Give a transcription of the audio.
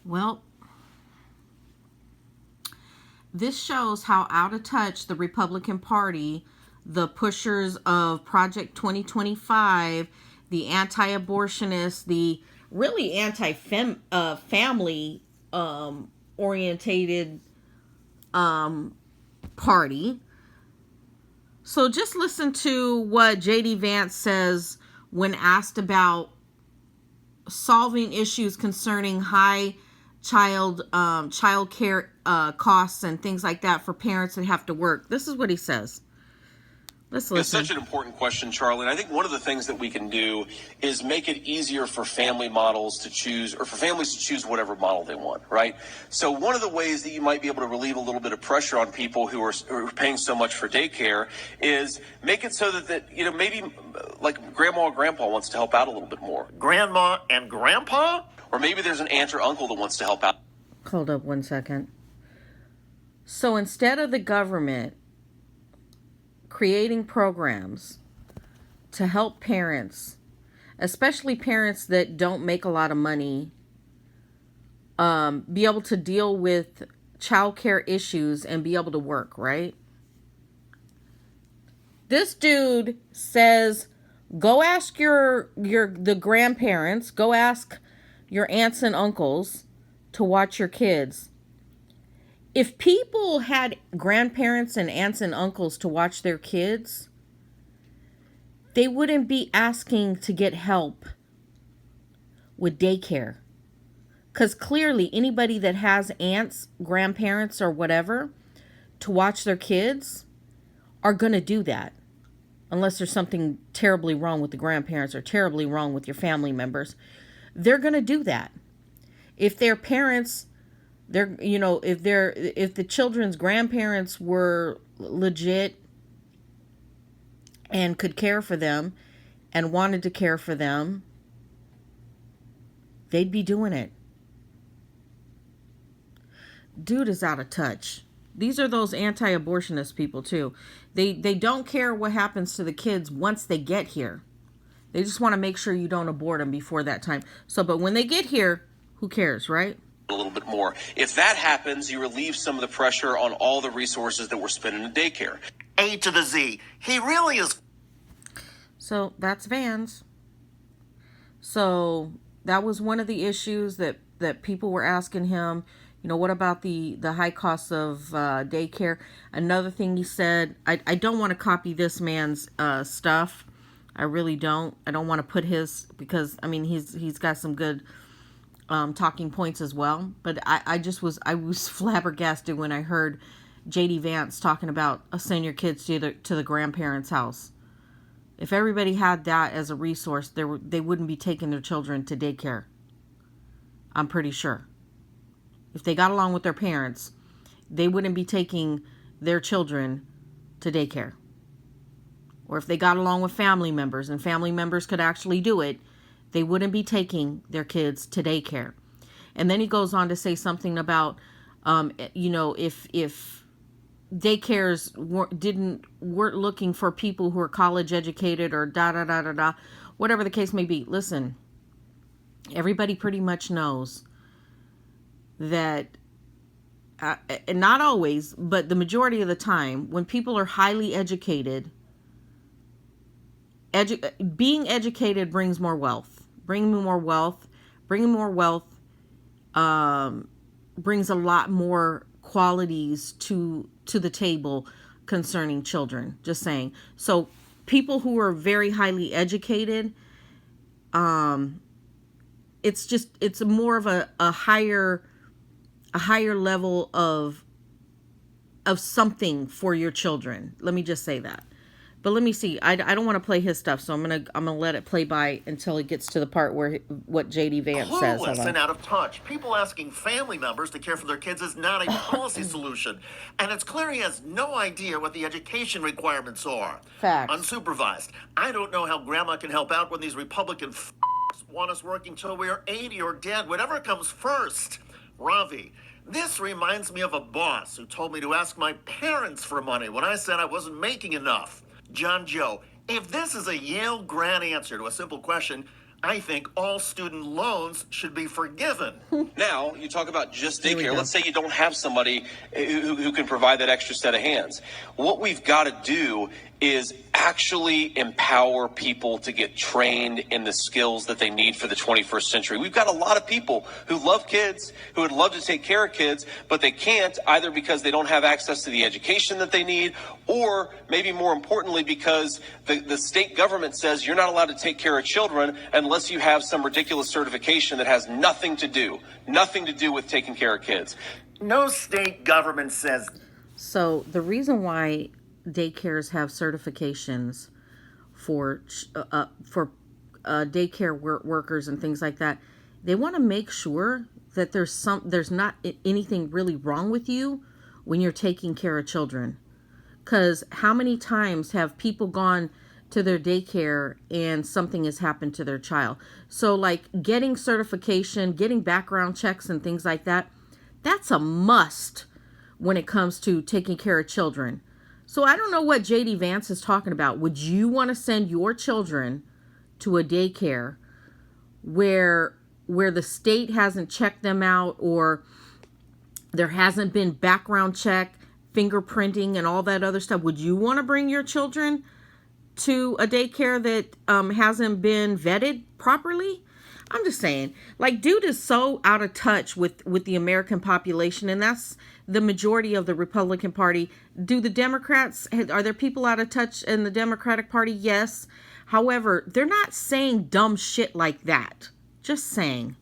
Well, this shows how out of touch the Republican Party, the pushers of Project 2025, the anti-abortionists, the really family orientated party. So just listen to what J.D. Vance says when asked about solving issues concerning high child care costs and things like that for parents that have to work. This is what he says. Let's listen. It's such an important question, Charlie. And I think one of the things that we can do is make it easier for family models to choose, or for families to choose whatever model they want, right? So one of the ways that you might be able to relieve a little bit of pressure on people who are paying so much for daycare is make it so that maybe like grandma or grandpa wants to help out a little bit more. Grandma and grandpa? Or maybe there's an aunt or uncle that wants to help out. Hold up 1 second. So instead of the government creating programs to help parents, especially parents that don't make a lot of money, be able to deal with childcare issues and be able to work, right? This dude says, go ask the grandparents, go ask your aunts and uncles to watch your kids. If people had grandparents and aunts and uncles to watch their kids, they wouldn't be asking to get help with daycare. Because clearly anybody that has aunts, grandparents, or whatever to watch their kids are going to do that. Unless there's something terribly wrong with the grandparents or terribly wrong with your family members. They're going to do that. If their parents... if the children's grandparents were legit and could care for them and wanted to care for them, they'd be doing it. Dude is out of touch. These are those anti-abortionist people too. They don't care what happens to the kids once they get here. They just want to make sure you don't abort them before that time. But when they get here, who cares, right? A little bit more. If that happens, you relieve some of the pressure on all the resources that we're spending in daycare. A to the Z. He really is. So that's Vance. So that was one of the issues that people were asking him. What about the high costs of daycare? Another thing he said, I don't want to copy this man's stuff. I really don't. I don't want to put his, because he's got some good talking points as well, but I was flabbergasted when I heard J.D. Vance talking about sending your kids to the grandparents' house. If everybody had that as a resource, they wouldn't be taking their children to daycare. I'm pretty sure. If they got along with their parents, they wouldn't be taking their children to daycare. Or if they got along with family members and family members could actually do it, they wouldn't be taking their kids to daycare. And then he goes on to say something about, if daycares weren't looking for people who are college educated or whatever the case may be. Listen, everybody pretty much knows that, and not always, but the majority of the time, when people are highly educated, being educated brings more wealth. Bringing more wealth brings a lot more qualities to the table concerning children. Just saying. So people who are very highly educated, it's more of a higher level of something for your children. Let me just say that. But let me see. I don't want to play his stuff, so I'm gonna let it play by until it gets to the part where what J.D. Vance says. Clueless and out of touch. People asking family members to care for their kids is not a policy solution, and it's clear he has no idea what the education requirements are. Facts. Unsupervised. I don't know how Grandma can help out when these Republican want us working till we are 80 or dead. Whatever comes first. Ravi. This reminds me of a boss who told me to ask my parents for money when I said I wasn't making enough. John Joe, if this is a Yale grad answer to a simple question, I think all student loans should be forgiven. Now, you talk about just Here we daycare. go. Let's say you don't have somebody who can provide that extra set of hands. What we've got to do is actually empower people to get trained in the skills that they need for the 21st century. We've got a lot of people who love kids, who would love to take care of kids, but they can't, either because they don't have access to the education that they need, or maybe more importantly, because the state government says you're not allowed to take care of children unless you have some ridiculous certification that has nothing to do with taking care of kids. No state government says. So the reason why daycares have certifications for daycare workers and things like that, they want to make sure that there's not anything really wrong with you when you're taking care of children. Because how many times have people gone to their daycare and something has happened to their child? So like getting certification, getting background checks and things like that, that's a must when it comes to taking care of children. So I don't know what JD Vance is talking about. Would you want to send your children to a daycare where the state hasn't checked them out, or there hasn't been background check, fingerprinting, and all that other stuff? Would you want to bring your children to a daycare that hasn't been vetted properly? I'm just saying, like, dude is so out of touch with the American population, and that's the majority of the Republican Party. Do the Democrats, are there people out of touch in the Democratic Party? Yes. However, they're not saying dumb shit like that. Just saying.